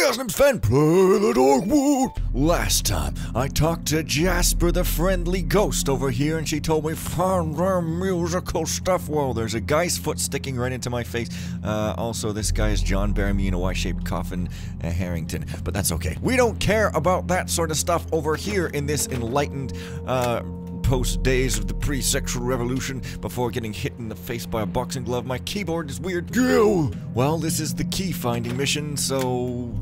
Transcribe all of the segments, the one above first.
guys, name's Fen. Play the dog wood. Last time, I talked to Jasper, the friendly ghost over here, and she told me, found their musical stuff. Whoa, there's a guy's foot sticking right into my face. Also, this guy is John burying me in a Y-shaped coffin, Harrington. But that's okay. We don't care about that sort of stuff over here in this enlightened, post days of the pre-sexual revolution before getting hit in the face by a boxing glove. My keyboard is weird. Go! Well, this is the key finding mission, so...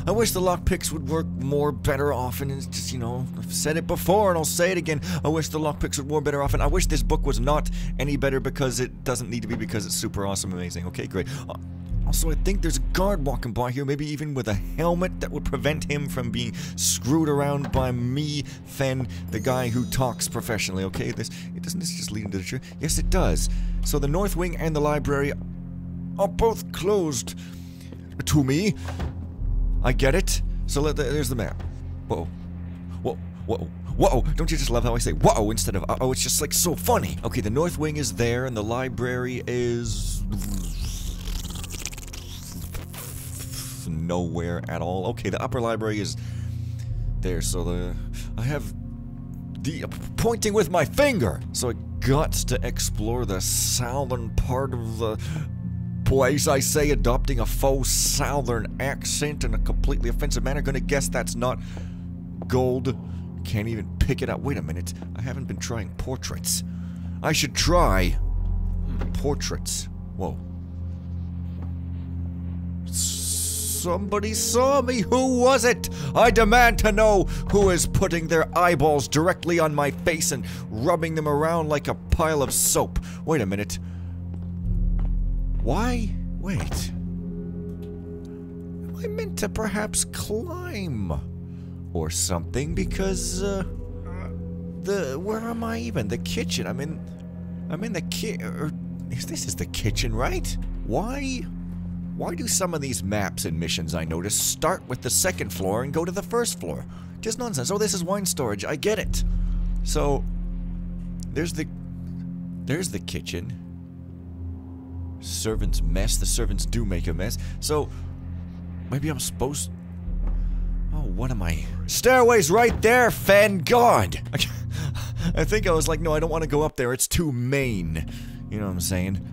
I wish the lockpicks would work more better often. It's just, you know, I've said it before and I'll say it again. I wish the lockpicks would work better often. I wish this book was not any better because it doesn't need to be, because it's super awesome, amazing. Okay, great. Also, I think there's a guard walking by here, maybe even with a helmet that would prevent him from being screwed around by me, Fen, the guy who talks professionally, okay? Doesn't this just lead into the church? Yes, it does. So the North Wing and the library are both closed to me. I get it. So there's the map. Whoa. Whoa. Whoa. Whoa. Don't you just love how I say whoa instead of uh-oh? It's just like so funny. Okay, the North Wing is there and the library is... nowhere at all. Okay, the upper library is there, so I have the pointing with my finger, so I got to explore the southern part of the place. I say, adopting a faux southern accent in a completely offensive manner. Gonna guess that's not gold. Can't even pick it up. Wait a minute, I haven't been trying portraits. I should try portraits. Whoa. Somebody saw me. Who was it? I demand to know who is putting their eyeballs directly on my face and rubbing them around like a pile of soap. Wait a minute. Why? Wait. Am I meant to perhaps climb or something? Because, where am I even? The kitchen. I'm in the this is the kitchen, right? Why do some of these maps and missions, I notice, start with the second floor and go to the first floor? Just nonsense. Oh, this is wine storage. I get it. So, there's the kitchen. Servants' mess. The servants do make a mess. So, maybe I'm supposed... Oh, what am I... Stairway's right there, Fen. God! I think I was like, no, I don't want to go up there. It's too main. You know what I'm saying?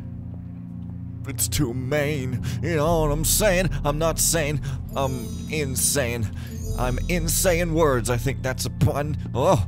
It's too main, you know what I'm saying? I'm not saying I'm insane. I'm insane words. I think that's a pun. Oh.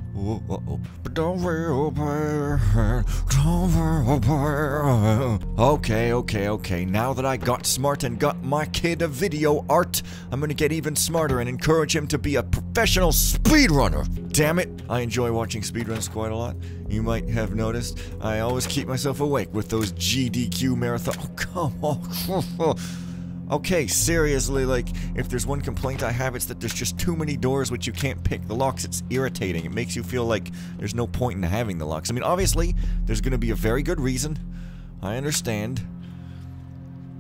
Okay. Now that I got smart and got my kid a video art, I'm gonna get even smarter and encourage him to be a professional speedrunner. Damn it, I enjoy watching speedruns quite a lot. You might have noticed, I always keep myself awake with those GDQ marathon. Oh, come on. Okay, seriously, like, if there's one complaint I have, it's that there's just too many doors which you can't pick. The locks, it's irritating. It makes you feel like there's no point in having the locks. I mean, obviously, there's gonna be a very good reason. I understand.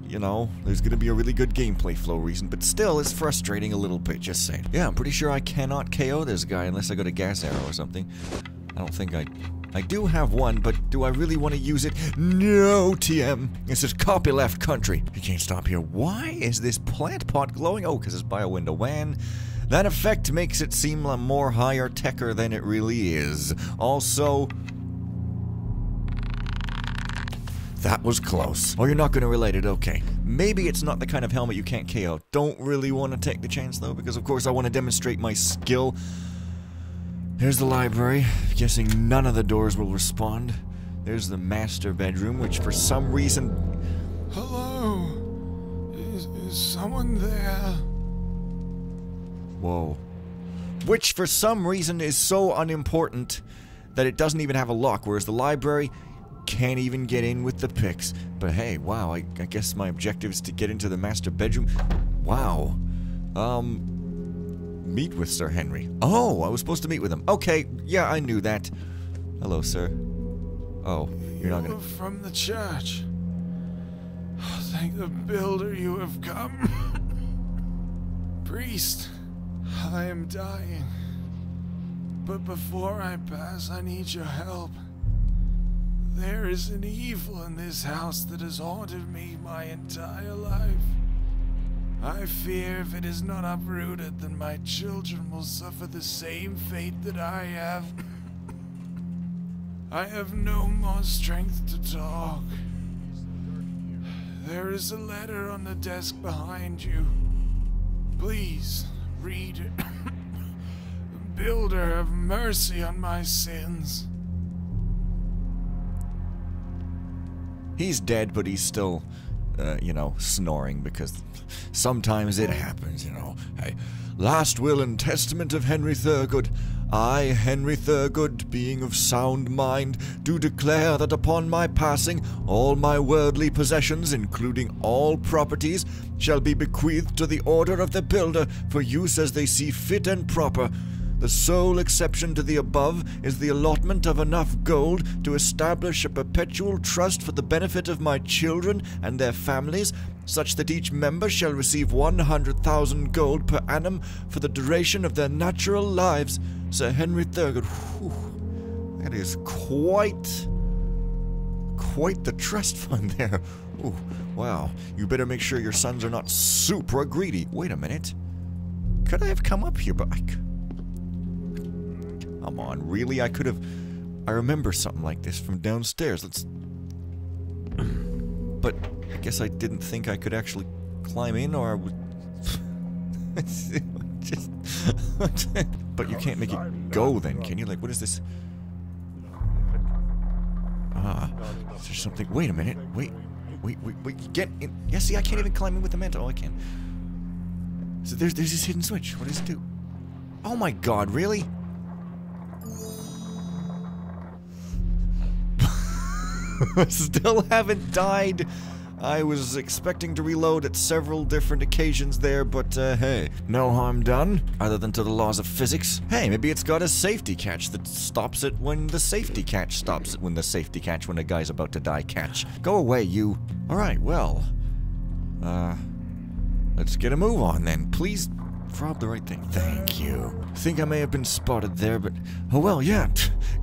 You know, there's gonna be a really good gameplay flow reason, but still, it's frustrating a little bit, just saying. Yeah, I'm pretty sure I cannot KO this guy unless I go to gas arrow or something. I don't think I do have one, but do I really want to use it? No, TM. This is copyleft country. You can't stop here. Why is this plant pot glowing? Oh, because it's by a window. When that effect makes it seem more higher techer than it really is. Also, that was close. Oh, you're not going to relate it. Okay. Maybe it's not the kind of helmet you can't KO. Don't really want to take the chance, though, because, of course, I want to demonstrate my skill. There's the library. Guessing none of the doors will respond. There's the master bedroom, which for some reason... Hello? Is someone there? Whoa. Which for some reason is so unimportant that it doesn't even have a lock, whereas the library can't even get in with the picks. But hey, wow, I guess my objective is to get into the master bedroom. Wow. Meet with Sir Henry. Oh, I was supposed to meet with him. Okay, yeah, I knew that. Hello, sir. Oh, you're not gonna... from the church. Oh, thank the builder you have come. Priest, I am dying. But before I pass, I need your help. There is an evil in this house that has haunted me my entire life. I fear if it is not uprooted, then my children will suffer the same fate that I have. I have no more strength to talk. There is a letter on the desk behind you. Please, read it. Builder, have mercy on my sins. He's dead, but he's still, snoring because sometimes it happens, Hey, last will and testament of Henry Thurgood. I, Henry Thurgood, being of sound mind, do declare that upon my passing, all my worldly possessions, including all properties, shall be bequeathed to the order of the builder for use as they see fit and proper. The sole exception to the above is the allotment of enough gold to establish a perpetual trust for the benefit of my children and their families, such that each member shall receive 100,000 gold per annum for the duration of their natural lives. Sir Henry Thurgood. Whew, that is quite the trust fund there. Ooh, wow. You better make sure your sons are not super greedy. Wait a minute. Could I have come up here, but come on, really? I remember something like this from downstairs. But I guess I didn't think I could actually climb in, or I would... But you can't make it go then, can you? Like, what is this? Is there something? Wait a minute. Wait. Get in. Yeah, see, I can't even climb in with the mantle. Oh, I can. So there's this hidden switch. What does it do? Oh my god, really? Still haven't died. I was expecting to reload at several different occasions there, but hey, no harm done, other than to the laws of physics. Hey, maybe it's got a safety catch that stops it when the safety catch stops it when the safety catch when a guy's about to die catch. Go away, you. Alright, well, let's get a move on then. Please rob the right thing. Thank you. Think I may have been spotted there, but oh well, yeah.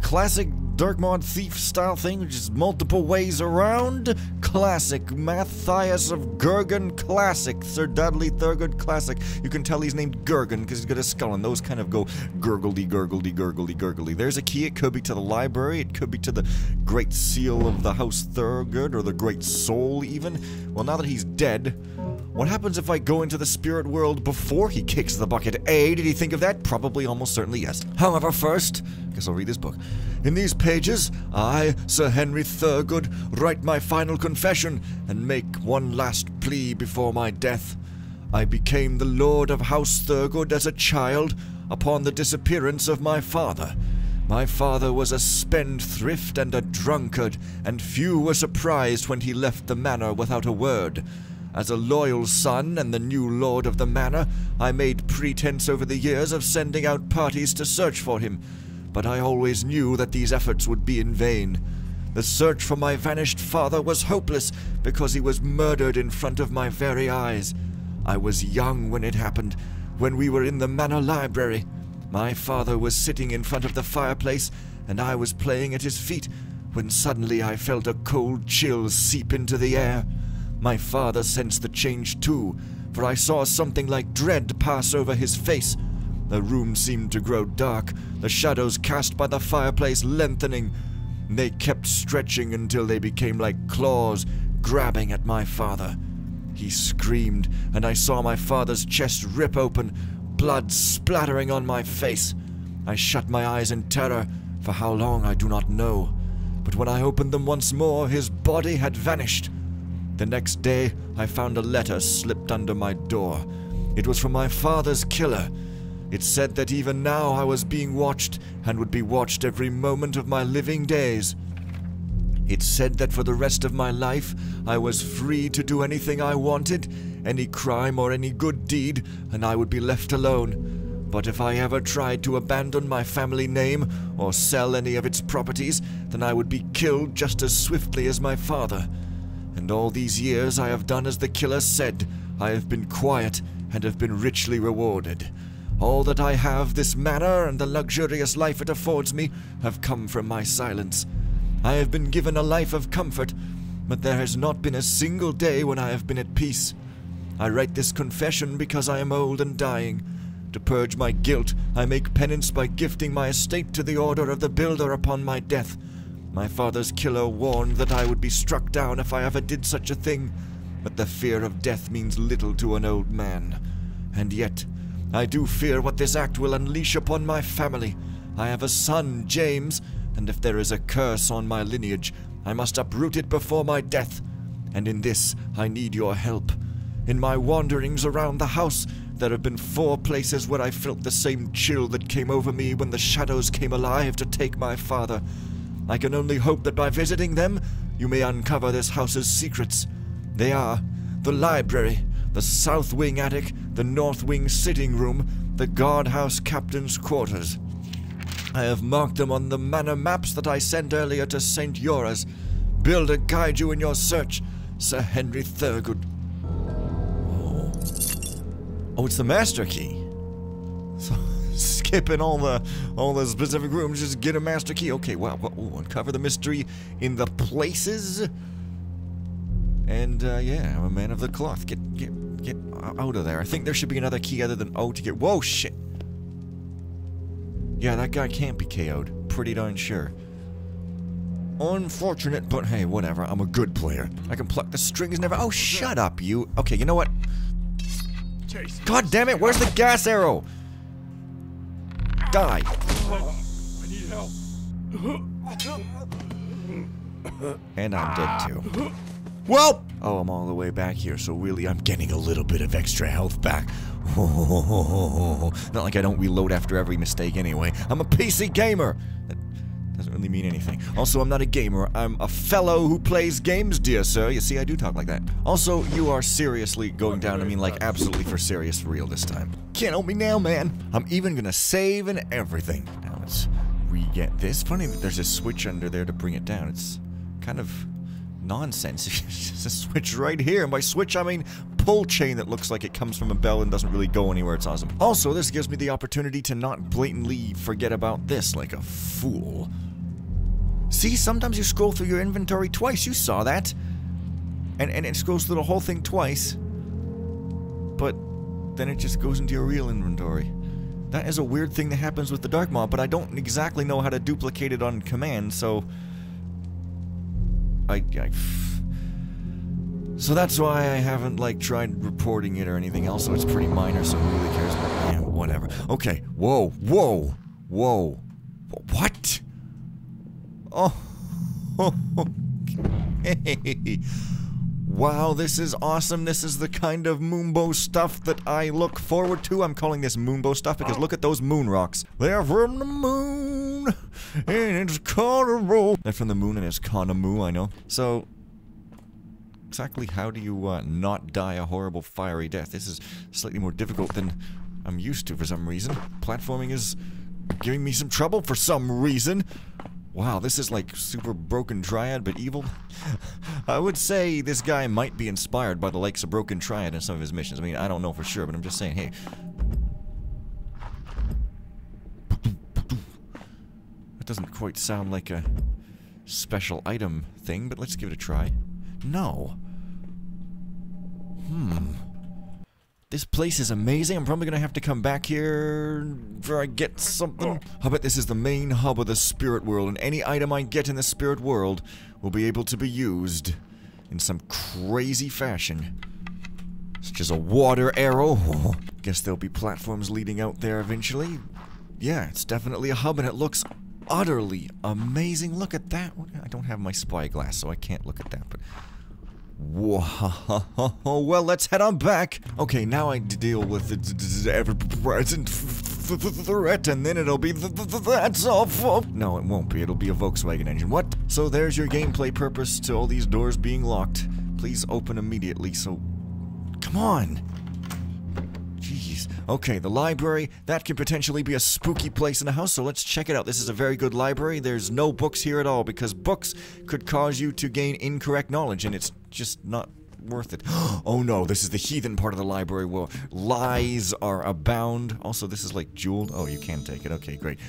Classic Dark Mod thief style thing, which is multiple ways around. Classic Matthias of Gurgen. Classic Sir Dudley Thurgood. Classic. You can tell he's named Gurgen because he's got a skull, and those kind of go gurgledy, gurgledy, gurgledy, gurgledy. There's a key. It could be to the library. It could be to the Great Seal of the House Thurgood, or the Great Soul even. Well, now that he's dead, what happens if I go into the spirit world before he kicks the bucket? A, did he think of that? Probably, almost certainly, yes. However, first, I guess I'll read this book. In these pages, I, Sir Henry Thurgood, write my final confession and make one last plea before my death. I became the Lord of House Thurgood as a child upon the disappearance of my father. My father was a spendthrift and a drunkard, and few were surprised when he left the manor without a word. As a loyal son and the new lord of the manor, I made pretense over the years of sending out parties to search for him, but I always knew that these efforts would be in vain. The search for my vanished father was hopeless because he was murdered in front of my very eyes. I was young when it happened, when we were in the manor library. My father was sitting in front of the fireplace, and I was playing at his feet, when suddenly I felt a cold chill seep into the air. My father sensed the change too, for I saw something like dread pass over his face. The room seemed to grow dark, the shadows cast by the fireplace lengthening. They kept stretching until they became like claws, grabbing at my father. He screamed, and I saw my father's chest rip open, blood splattering on my face. I shut my eyes in terror, for how long I do not know. But when I opened them once more, his body had vanished. The next day, I found a letter slipped under my door. It was from my father's killer. It said that even now I was being watched, and would be watched every moment of my living days. It said that for the rest of my life, I was free to do anything I wanted, any crime or any good deed, and I would be left alone. But if I ever tried to abandon my family name, or sell any of its properties, then I would be killed just as swiftly as my father. And all these years I have done as the killer said. I have been quiet, and have been richly rewarded. All that I have, this manor and the luxurious life it affords me, have come from my silence. I have been given a life of comfort, but there has not been a single day when I have been at peace. I write this confession because I am old and dying. To purge my guilt, I make penance by gifting my estate to the order of the Builder upon my death. My father's killer warned that I would be struck down if I ever did such a thing, but the fear of death means little to an old man. And yet, I do fear what this act will unleash upon my family. I have a son, James, and if there is a curse on my lineage, I must uproot it before my death. And in this, I need your help. In my wanderings around the house, there have been 4 places where I felt the same chill that came over me when the shadows came alive to take my father. I can only hope that by visiting them, you may uncover this house's secrets. They are the library, the south wing attic, the north wing sitting room, the guardhouse captain's quarters. I have marked them on the manor maps that I sent earlier to St. Yora's. Builder guide you in your search, Sir Henry Thurgood. Oh, it's the master key. So, skipping all the specific rooms, just get a master key. Okay, wow. Ooh, uncover the mystery in the places. And yeah, I'm a man of the cloth. Get out of there. I think there should be another key other than O to get. Whoa, shit. Yeah, that guy can't be KO'd. Pretty darn sure. Unfortunate, but hey, whatever. I'm a good player. I can pluck the strings never. Oh, shut up, you. Okay, you know what? God damn it, where's the gas arrow? Die. I need help. And I'm dead too. Well! Oh, I'm all the way back here, so really I'm getting a little bit of extra health back. Not like I don't reload after every mistake anyway. I'm a PC gamer! That doesn't really mean anything. Also, I'm not a gamer. I'm a fellow who plays games, dear sir. You see, I do talk like that. Also, you are seriously going down. I mean, like, absolutely for serious for real this time. Can't help me now, man. I'm even gonna save and everything. Now let's re-get this. Funny that there's a switch under there to bring it down. It's kind of nonsense. There's a switch right here. And by switch, I mean pull chain that looks like it comes from a bell and doesn't really go anywhere. It's awesome. Also, this gives me the opportunity to not blatantly forget about this like a fool. See, sometimes you scroll through your inventory twice. You saw that. And it scrolls through the whole thing twice. But then it just goes into your real inventory. That is a weird thing that happens with the Dark Mob, but I don't exactly know how to duplicate it on command, so so that's why I haven't, like, tried reporting it or anything else, so it's pretty minor, so who really cares? But, yeah, whatever. Okay, whoa. What? Oh, okay. Wow, this is awesome. This is the kind of Moonbow stuff that I look forward to. I'm calling this Moonbow stuff because look at those moon rocks. They're from the moon, and it's Connemara. They're from the moon and it's Connemara, I know. So, exactly how do you not die a horrible fiery death? This is slightly more difficult than I'm used to for some reason. Platforming is giving me some trouble for some reason. Wow, this is like super Broken Triad, but evil. I would say this guy might be inspired by the likes of Broken Triad in some of his missions. I mean, I don't know for sure, but I'm just saying, hey. That doesn't quite sound like a special item thing, but let's give it a try. No. This place is amazing. I'm probably gonna have to come back here before I get something. I bet this is the main hub of the spirit world, and any item I get in the spirit world will be able to be used in some crazy fashion. Such as a water arrow. Guess there'll be platforms leading out there eventually. Yeah, it's definitely a hub, and it looks utterly amazing. Look at that. I don't have my spyglass, so I can't look at that, but whoa, well, let's head on back. Okay, now I deal with the ever-present threat, and then it'll be that's awful. No, it won't be. It'll be a Volkswagen engine. What? So there's your gameplay purpose to all these doors being locked. Please open immediately, so come on. Jeez. Okay, the library. That could potentially be a spooky place in the house, so let's check it out. This is a very good library. There's no books here at all, because books could cause you to gain incorrect knowledge, and it's just not worth it. Oh no, this is the heathen part of the library where lies are abound. Also, this is like jeweled. Oh, you can take it. Okay, great.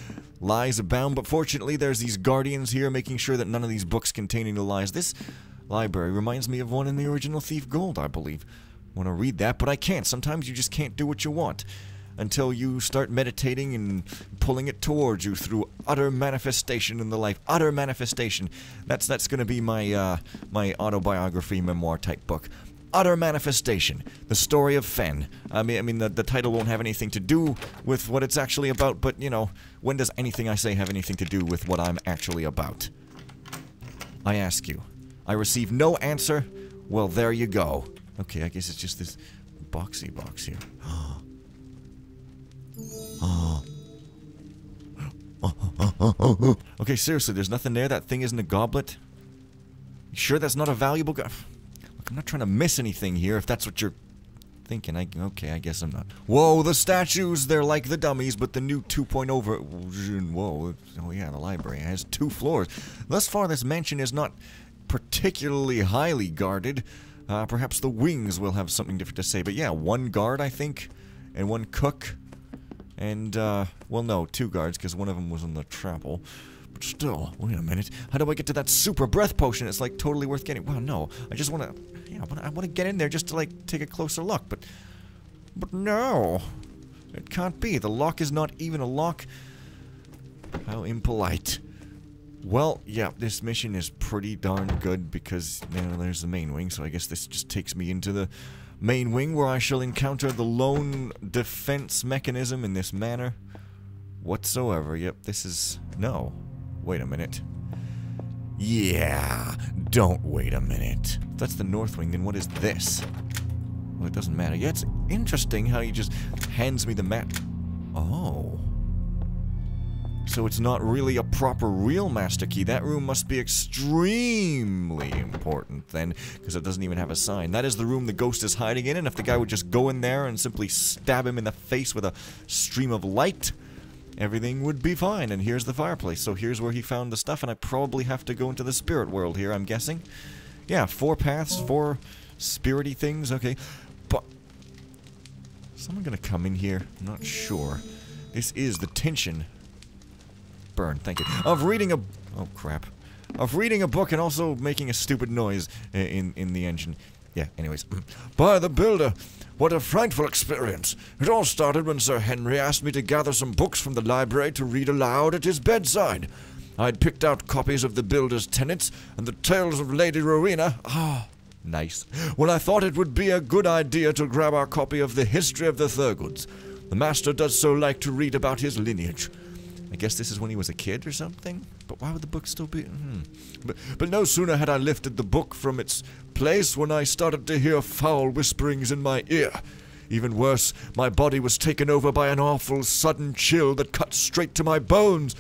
Lies abound, but fortunately there's these guardians here making sure that none of these books contain any lies. This library reminds me of one in the original Thief Gold, I believe. want to read that, but I can't. Sometimes you just can't do what you want until you start meditating and pulling it towards you through utter manifestation in the life. Utter manifestation. That's going to be my my autobiography memoir type book. Utter manifestation. The story of Fen. I mean the title won't have anything to do with what it's actually about, but you know, when does anything I say have anything to do with what I'm actually about? I ask you. I receive no answer. Well, there you go. Okay, I guess it's just this boxy box here. Okay, seriously, there's nothing there? That thing isn't a goblet? You sure that's not a valuable Look, I'm not trying to miss anything here, if that's what you're thinking. Okay, I guess I'm not. Whoa, the statues, they're like the dummies, but the new 2.0 Whoa, oh yeah, the library has 2 floors. Thus far, this mansion is not particularly highly guarded. Perhaps the wings will have something different to say, but yeah, 1 guard, I think, and 1 cook. And, well, no, 2 guards, because one of them was on the travel. But still, wait a minute. How do I get to that super breath potion? It's, like, totally worth getting. Well, no. I just want to, yeah, I want to get in there just to, like, take a closer look. But no. It can't be. The lock is not even a lock. How impolite. Well, yeah, this mission is pretty darn good because, you know, there's the main wing. So I guess this just takes me into the main wing, where I shall encounter the lone defense mechanism in this manner whatsoever. Yep, this is... No. Wait a minute. Yeah, don't wait a minute. If that's the north wing, then what is this? Well, it doesn't matter. Yeah, it's interesting how he just hands me the map. Oh. So it's not really a proper real master key. That room must be extremely important then, because it doesn't even have a sign. That is the room the ghost is hiding in, and if the guy would just go in there and simply stab him in the face with a stream of light, everything would be fine. And here's the fireplace. So here's where he found the stuff, and I probably have to go into the spirit world here, I'm guessing. Yeah, 4 paths, 4 spirity things, okay. But... is someone gonna come in here? I'm not sure. This is the tension... burn, thank you. Of reading a... oh, crap. Of reading a book and also making a stupid noise in the engine. Yeah, anyways. By the builder, what a frightful experience. It all started when Sir Henry asked me to gather some books from the library to read aloud at his bedside. I'd picked out copies of the builder's tenets and the tales of Lady Rowena. Ah, nice. Well, I thought it would be a good idea to grab our copy of the history of the Thurgoods. The master does so like to read about his lineage. I guess this is when he was a kid or something? But why would the book still be... But no sooner had I lifted the book from its place when I started to hear foul whisperings in my ear. Even worse, my body was taken over by an awful sudden chill that cut straight to my bones.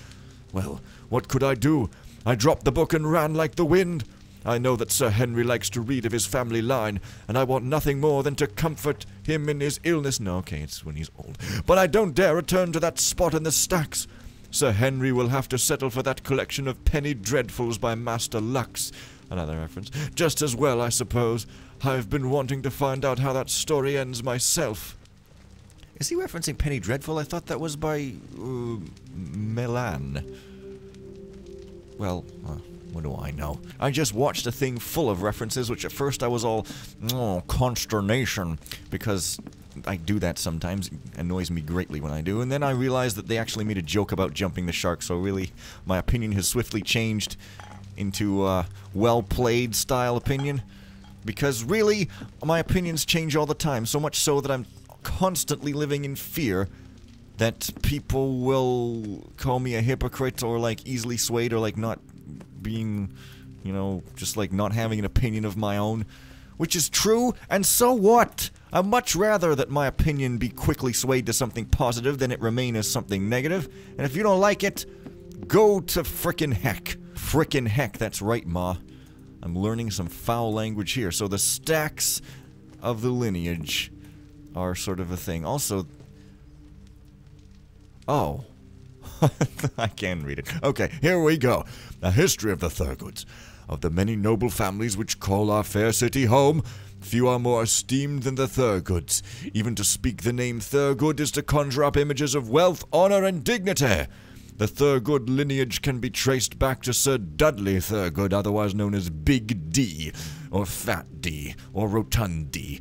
Well, what could I do? I dropped the book and ran like the wind. I know that Sir Henry likes to read of his family line, and I want nothing more than to comfort him in his illness. No, okay, it's when he's old. But I don't dare return to that spot in the stacks. Sir Henry will have to settle for that collection of penny dreadfuls by Master Lux. Another reference. Just as well, I suppose. I've been wanting to find out how that story ends myself. Is he referencing Penny Dreadful? I thought that was by... Melan. Well, what do I know? I just watched a thing full of references, which at first I was all... consternation. Because... I do that sometimes. It annoys me greatly when I do. And then I realized that they actually made a joke about jumping the shark, so really, my opinion has swiftly changed into well-played style opinion. Because really, my opinions change all the time, so much so that I'm constantly living in fear that people will call me a hypocrite or, like, easily swayed or, like, not being, you know, just, like, not having an opinion of my own. Which is true, and so what? I'd much rather that my opinion be quickly swayed to something positive than it remain as something negative. And if you don't like it, go to frickin' heck. Frickin' heck, that's right, Ma. I'm learning some foul language here. So the stacks of the lineage are sort of a thing. Also... oh. I can read it. Okay, here we go. A history of the Thurgoods. Of the many noble families which call our fair city home, few are more esteemed than the Thurgoods. Even to speak the name Thurgood is to conjure up images of wealth, honor, and dignity. The Thurgood lineage can be traced back to Sir Dudley Thurgood, otherwise known as Big D, or Fat D, or Rotund D.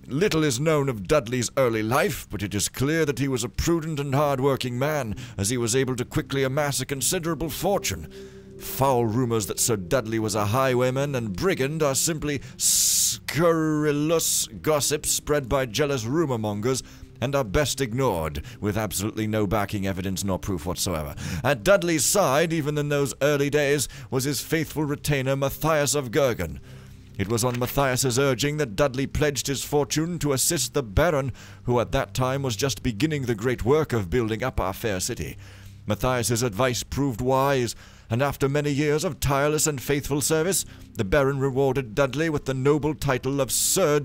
Little is known of Dudley's early life, but it is clear that he was a prudent and hard-working man, as he was able to quickly amass a considerable fortune. Foul rumors that Sir Dudley was a highwayman and brigand are simply scurrilous gossip spread by jealous rumor-mongers, and are best ignored, with absolutely no backing evidence nor proof whatsoever. At Dudley's side, even in those early days, was his faithful retainer Matthias of Gurgle. It was on Matthias's urging that Dudley pledged his fortune to assist the Baron, who at that time was just beginning the great work of building up our fair city. Matthias's advice proved wise, and after many years of tireless and faithful service, the Baron rewarded Dudley with the noble title of Sir...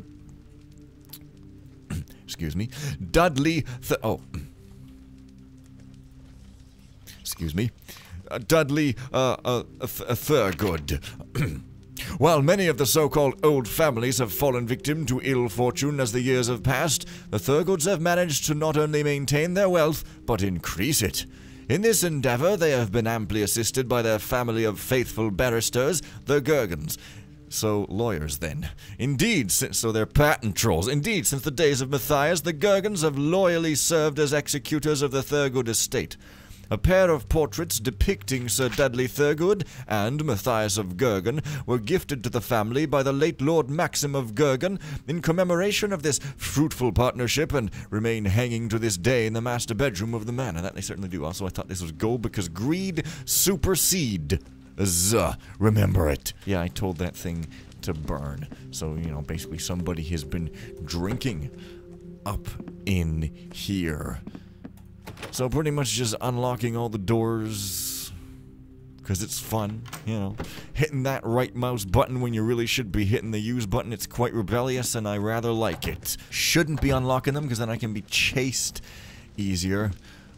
Excuse me. Dudley Thurgood. While many of the so-called old families have fallen victim to ill fortune as the years have passed, the Thurgoods have managed to not only maintain their wealth, but increase it. In this endeavor, they have been amply assisted by their family of faithful barristers, the Gurgans. So, lawyers, then. Indeed, so they're patent trolls. Indeed, since the days of Matthias, the Gurgans have loyally served as executors of the Thurgood estate. A pair of portraits depicting Sir Dudley Thurgood and Matthias of Gurgle were gifted to the family by the late Lord Maxim of Gurgle in commemoration of this fruitful partnership, and remain hanging to this day in the master bedroom of the manor. That they certainly do. Also, I thought this was gold because greed supersede. Remember it. Yeah, I told that thing to burn. So, basically somebody has been drinking up in here. So pretty much just unlocking all the doors, because it's fun, Hitting that right mouse button when you really should be hitting the use button, it's quite rebellious, and I rather like it. Shouldn't be unlocking them, because then I can be chased easier.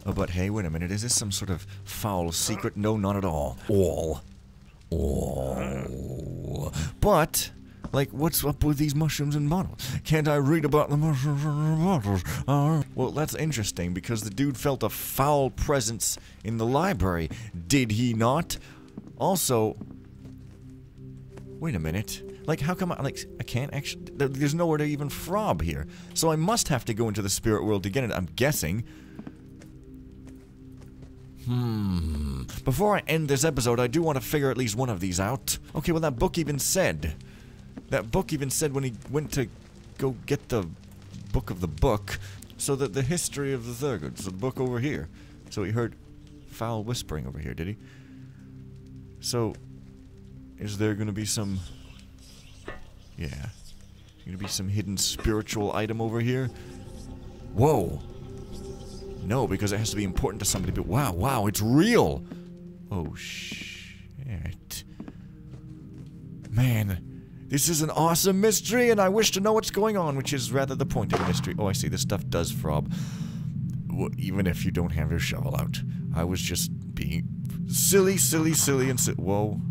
Oh, but hey, wait a minute, is this some sort of foul secret? No, not at all. But... like, what's up with these mushrooms in bottles? Can't I read about the mushrooms in bottles? Well, that's interesting, because the dude felt a foul presence in the library. Did he not? Also... wait a minute. Like, how come I can't actually... there's nowhere to even frob here. So I must have to go into the spirit world to get it, I'm guessing. Before I end this episode, I do want to figure at least one of these out. Okay, well, that book even said... when he went to go get the book of the book, so that the history of the Thurgoods, the book over here. So he heard foul whispering over here, did he? So, is there going to be some... yeah. Going to be some hidden spiritual item over here? Whoa. No, because it has to be important to somebody, but wow, it's real! Oh, shit. Man... this is an awesome mystery, and I wish to know what's going on, which is rather the point of the mystery. Oh, I see, this stuff does frob. Well, even if you don't have your shovel out. I was just being silly, and whoa.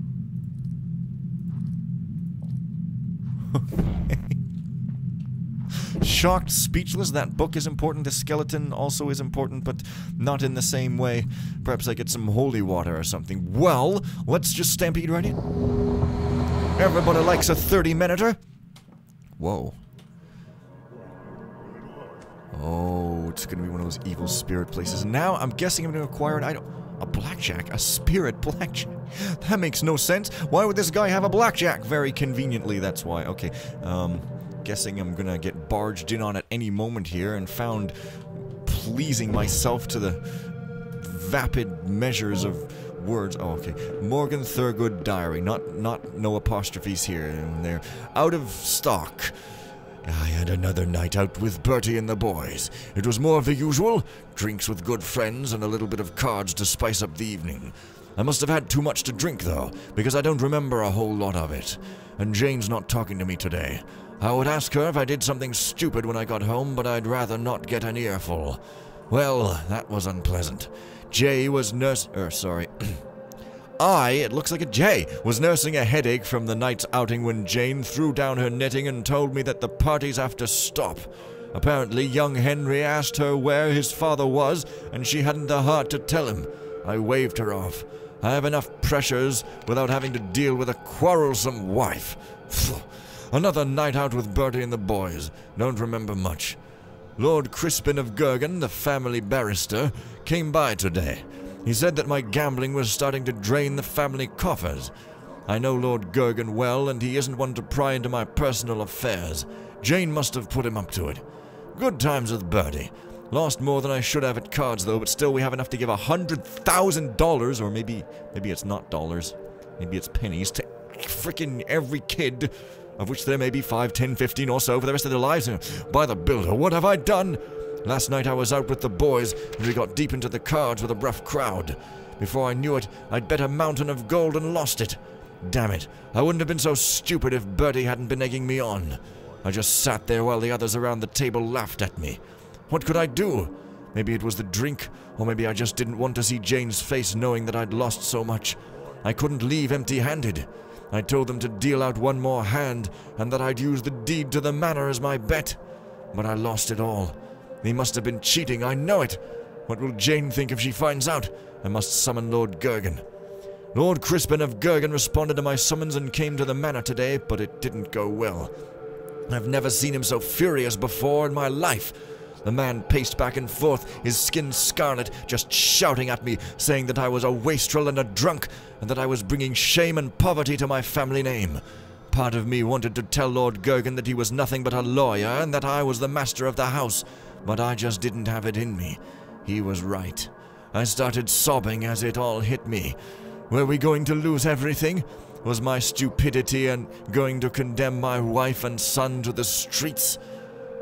Shocked, speechless, that book is important, the skeleton also is important, but not in the same way. Perhaps I get some holy water or something. Well, let's just stampede right in. Everybody likes a 30-minuter. Whoa. Oh, it's gonna be one of those evil spirit places. Now, I'm guessing I'm gonna acquire an item. A blackjack? A spirit blackjack? That makes no sense. Why would this guy have a blackjack? Very conveniently, that's why. Okay, guessing I'm gonna get barged in on at any moment here and found pleasing myself to the vapid measures of... words. Oh, okay. Morgan Thurgood Diary. No apostrophes here. And they're out of stock. I had another night out with Bertie and the boys. It was more of the usual. Drinks with good friends and a little bit of cards to spice up the evening. I must have had too much to drink, though, because I don't remember a whole lot of it. And Jane's not talking to me today. I would ask her if I did something stupid when I got home, but I'd rather not get an earful. Well, that was unpleasant. Jay was it looks like a J, was nursing a headache from the night's outing when Jane threw down her knitting and told me that the parties have to stop. Apparently, young Henry asked her where his father was, and she hadn't the heart to tell him. I waved her off. I have enough pressures without having to deal with a quarrelsome wife. Another night out with Bertie and the boys. Don't remember much. Lord Crispin of Gurgle, the family barrister, came by today. He said that my gambling was starting to drain the family coffers. I know Lord Gurgle well, and he isn't one to pry into my personal affairs. Jane must have put him up to it. Good times with Bertie. Lost more than I should have at cards, though, but still we have enough to give $100,000, or maybe it's not dollars. Maybe it's pennies, to frickin' every kid, of which there may be 5, 10, 15 or so for the rest of their lives. By the builder, what have I done? Last night I was out with the boys, and we got deep into the cards with a rough crowd. Before I knew it, I'd bet a mountain of gold and lost it. Damn it, I wouldn't have been so stupid if Bertie hadn't been egging me on. I just sat there while the others around the table laughed at me. What could I do? Maybe it was the drink, or maybe I just didn't want to see Jane's face knowing that I'd lost so much. I couldn't leave empty-handed. I told them to deal out one more hand, and that I'd use the deed to the manor as my bet. But I lost it all. He must have been cheating, I know it. What will Jane think if she finds out? I must summon Lord Gurgle. Lord Crispin of Gurgle responded to my summons and came to the manor today, but it didn't go well. I've never seen him so furious before in my life. The man paced back and forth, his skin scarlet, just shouting at me, saying that I was a wastrel and a drunk, and that I was bringing shame and poverty to my family name. Part of me wanted to tell Lord Gurgle that he was nothing but a lawyer, and that I was the master of the house, but I just didn't have it in me. He was right. I started sobbing as it all hit me. Were we going to lose everything? Was my stupidity and going to condemn my wife and son to the streets?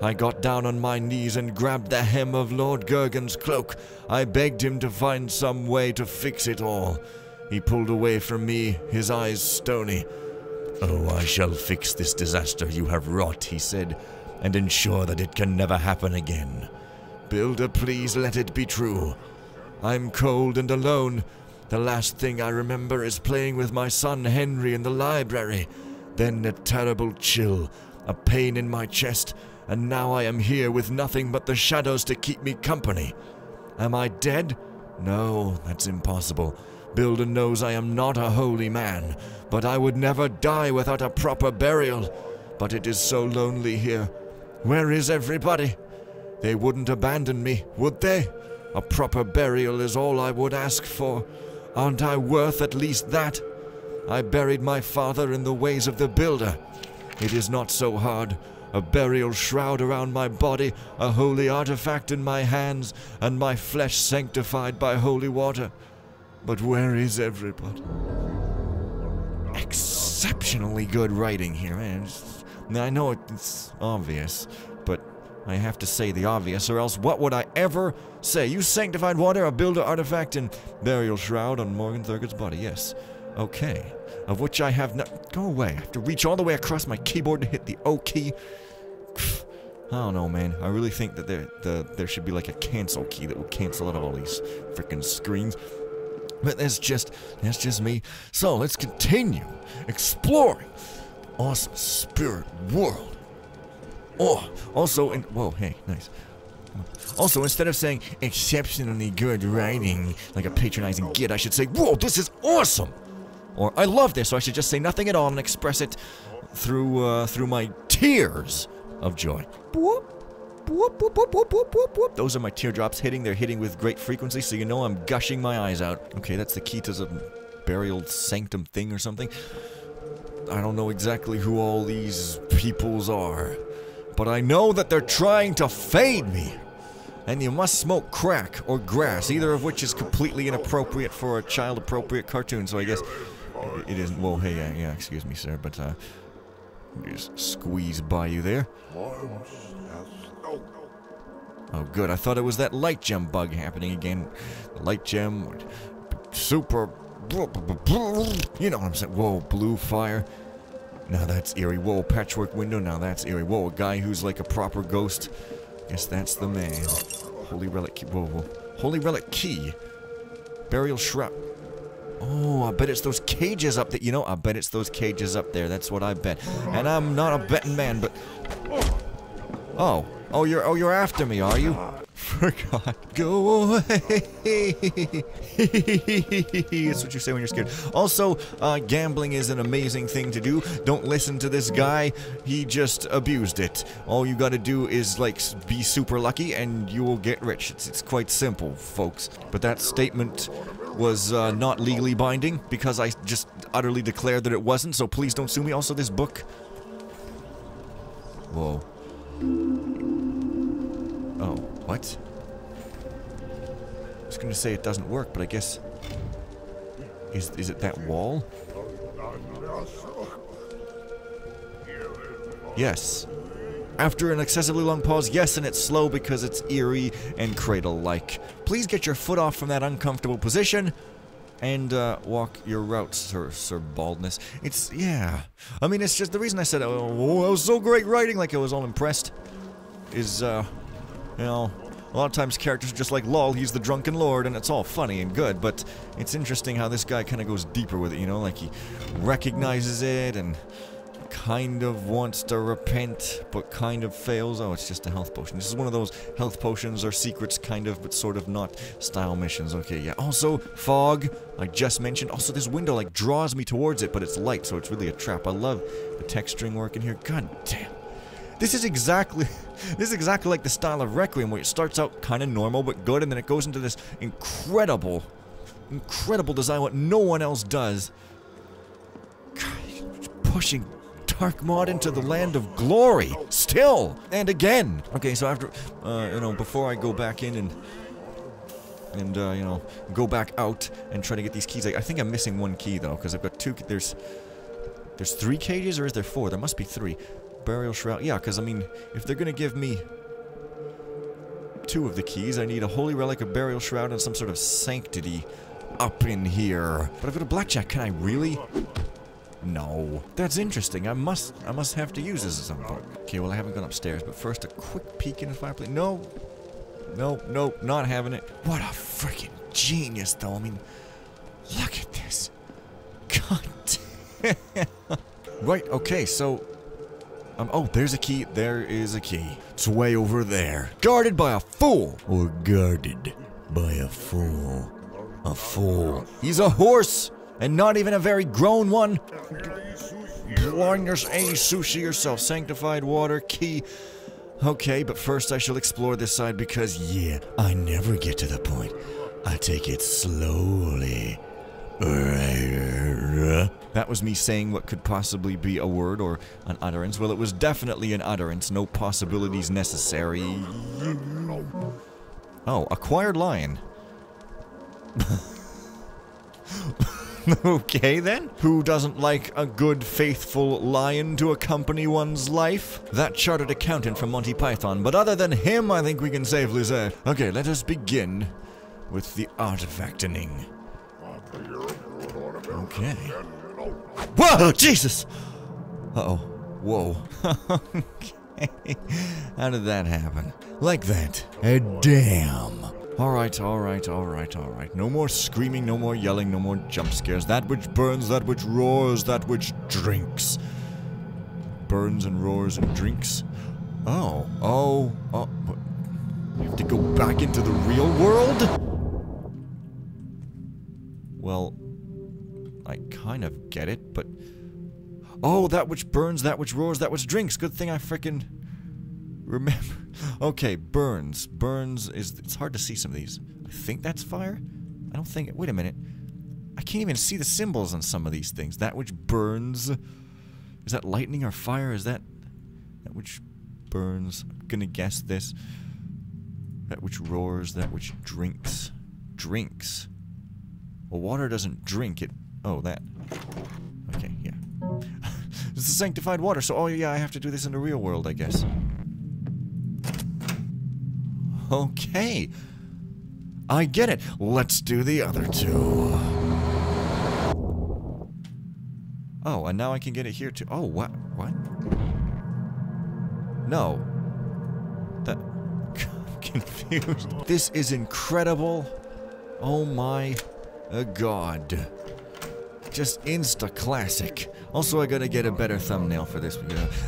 I got down on my knees and grabbed the hem of Lord Gurgle's cloak. I begged him to find some way to fix it all. He pulled away from me, his eyes stony. "Oh, I shall fix this disaster you have wrought," he said, "and ensure that it can never happen again. Builder, please let it be true. I'm cold and alone. The last thing I remember is playing with my son Henry in the library. Then a terrible chill, a pain in my chest, and now I am here with nothing but the shadows to keep me company. Am I dead? No, that's impossible. Builder knows I am not a holy man, but I would never die without a proper burial. But it is so lonely here. Where is everybody? They wouldn't abandon me, would they? A proper burial is all I would ask for. Aren't I worth at least that? I buried my father in the ways of the builder. It is not so hard. A burial shroud around my body, a holy artifact in my hands, and my flesh sanctified by holy water. But where is everybody? Exceptionally good writing here, man. Now, I know it's obvious, but I have to say the obvious, or else what would I ever say? You sanctified water, a builder artifact, and burial shroud on Morgan Thurgood's body. Yes. Okay. Of which I have not... Go away. I have to reach all the way across my keyboard to hit the O key. I don't know, man. I really think that there should be like a cancel key that will cancel out all these freaking screens. But that's just me. So let's continue exploring awesome spirit world. Oh, also, whoa, hey, nice. Also, instead of saying exceptionally good writing like a patronizing git, I should say, whoa, this is awesome. Or I love this, so I should just say nothing at all and express it through my tears of joy. Boop, boop, boop, boop, boop, boop, boop, boop. Those are my teardrops hitting. They're hitting with great frequency, so you know I'm gushing my eyes out. Okay, that's the key to some burial sanctum thing or something. I don't know exactly who all these peoples are, but I know that they're trying to fade me. And you must smoke crack or grass, either of which is completely inappropriate for a child-appropriate cartoon, so I guess it isn't. Whoa, hey, yeah, excuse me, sir, but, just squeeze by you there. Oh, good, I thought it was that light gem bug happening again. The light gem, super, you know what I'm saying. Whoa, blue fire. Now that's eerie. Whoa, patchwork window, now that's eerie. Whoa, a guy who's like a proper ghost. Guess that's the man. Holy relic key. Whoa, whoa. Holy relic key. Burial shroud. Oh, I bet it's those cages up there. You know, I bet it's those cages up there. That's what I bet. And I'm not a betting man, but... Oh, you're after me, are you? Forgot. Go away. That's what you say when you're scared. Also, gambling is an amazing thing to do. Don't listen to this guy. He just abused it. All you gotta do is, like, be super lucky and you will get rich. It's quite simple, folks. But that statement was not legally binding because I just utterly declared that it wasn't, so please don't sue me. Also, this book... Whoa. Oh, what? I was gonna say it doesn't work, but I guess... Is it that wall? Yes. After an excessively long pause, yes, and it's slow because it's eerie and cradle-like. Please get your foot off from that uncomfortable position and walk your route, Sir Baldness. It's, yeah. I mean, it's just the reason I said, oh, that was so great writing, like I was all impressed, is, you know, a lot of times characters are just like, lol, he's the drunken lord, and it's all funny and good, but it's interesting how this guy kind of goes deeper with it, you know, like he recognizes it and kind of wants to repent, but kind of fails. Oh, it's just a health potion. This is one of those health potions or secrets, kind of, but sort of not style missions. Okay, yeah. Also, fog, like just mentioned. Also, this window, like, draws me towards it, but it's light, so it's really a trap. I love the texturing work in here. God damn. This is exactly like the style of Requiem, where it starts out kind of normal but good, and then it goes into this incredible design, what no one else does. God, pushing Dark Mod into the land of glory, still and again. Okay, so after, you know, before I go back in and you know, go back out and try to get these keys, I think I'm missing one key though, because I've got two. There's 3 cages, or is there 4? There must be 3. Burial shroud. Yeah, because I mean, if they're gonna give me 2 of the keys, I need a holy relic, a burial shroud, and some sort of sanctity up in here. But I've got a blackjack. Can I really? No. That's interesting. I must have to use this at some point. Okay, well, I haven't gone upstairs, but first a quick peek in the fireplace. No. No, not having it. What a freaking genius, though. I mean, look at this. God damn. Right, okay, so... oh, there's a key. There is a key. It's way over there. Guarded by a fool. Or guarded by a fool. A fool. He's a horse, and not even a very grown one. Blindness, any sushi yourself. Sanctified water, key. Okay, but first I shall explore this side because, yeah, I never get to the point. I take it slowly. That was me saying what could possibly be a word or an utterance. Well, it was definitely an utterance. No possibilities necessary. Oh, acquired lion. Okay, then. Who doesn't like a good, faithful lion to accompany one's life? That chartered accountant from Monty Python. But other than him, I think we can safely say. Okay, let us begin with the artifacting. Okay. Whoa! Jesus! Uh-oh. Whoa. Okay. How did that happen? Like that. Damn. Alright. No more screaming, no more yelling, no more jump scares. That which burns, that which roars, that which drinks. Burns and roars and drinks. Oh. You have to go back into the real world? Well, I kind of get it, but... Oh, that which burns, that which roars, that which drinks. Good thing I frickin' remember. Okay, burns. Burns is... It's hard to see some of these. I think that's fire? I don't think... Wait a minute. I can't even see the symbols on some of these things. That which burns... Is that lightning or fire? Is that... That which burns... I'm gonna guess this. That which roars, that which drinks. Drinks. Well, water doesn't drink, it... Oh, that. Okay, yeah. This is sanctified water, so, oh yeah, I have to do this in the real world, I guess. Okay. I get it. Let's do the other 2. Oh, and now I can get it here too. Oh, what? What? No. That... I'm confused. This is incredible. Oh my... God. Just insta-classic. Also, I gotta get a better thumbnail for this.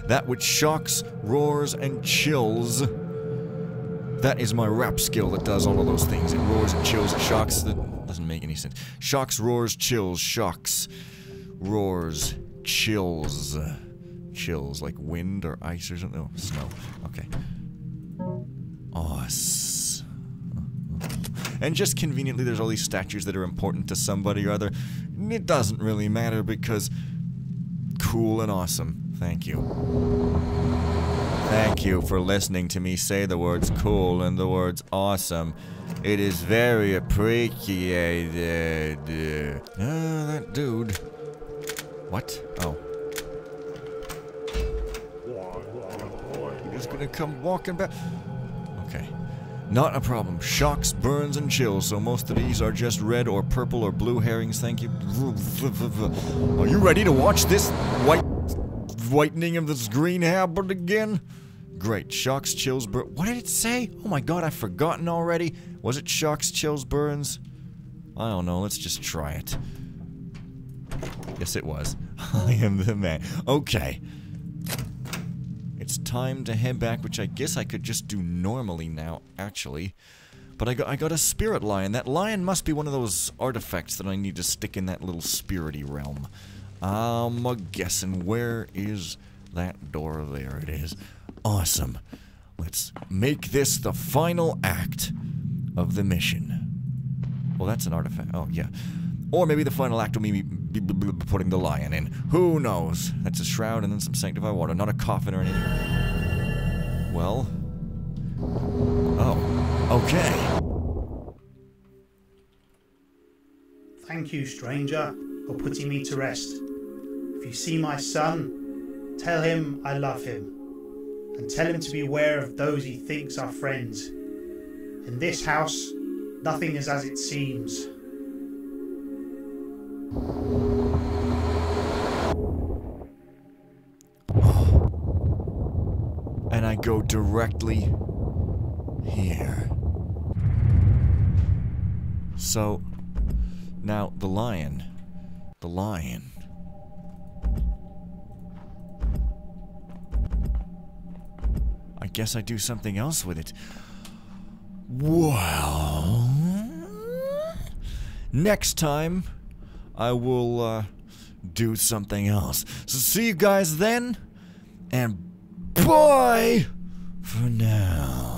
That which shocks, roars, and chills. That is my rap skill that does all of those things. It roars, it chills, it shocks. That doesn't make any sense. Shocks, roars, chills, shocks, roars, chills. Chills, like wind or ice or something. Oh, snow. Okay. And just conveniently, there's all these statues that are important to somebody or other. It doesn't really matter because cool and awesome. Thank you. Thank you for listening to me say the words cool and the words awesome. It is very appreciated. That dude. What? Oh. You're just gonna come walking back. Okay. Not a problem. Shocks, burns, and chills, so most of these are just red or purple or blue herrings, thank you. Are you ready to watch this whitening of the screen happen again? Great. Shocks, chills, burns. What did it say? Oh my god, I've forgotten already. Was it shocks, chills, burns? I don't know, let's just try it. Yes, it was. I am the man. Okay. It's time to head back, which I guess I could just do normally now, actually. But I got a spirit lion. That lion must be one of those artifacts that I need to stick in that little spirity realm. I'm guessing. Where is that door? There it is. Awesome. Let's make this the final act of the mission. Well, that's an artifact. Oh, yeah. Or maybe the final act will be putting the lion in. Who knows? That's a shroud and then some sanctified water. Not a coffin or anything. Well. Oh. Okay. Thank you, stranger, for putting me to rest. If you see my son, tell him I love him. And tell him to beware of those he thinks are friends. In this house, nothing is as it seems. And I go directly here. So, now the lion. The lion. I guess I do something else with it. Well, next time I will do something else. So see you guys then, and bye for now.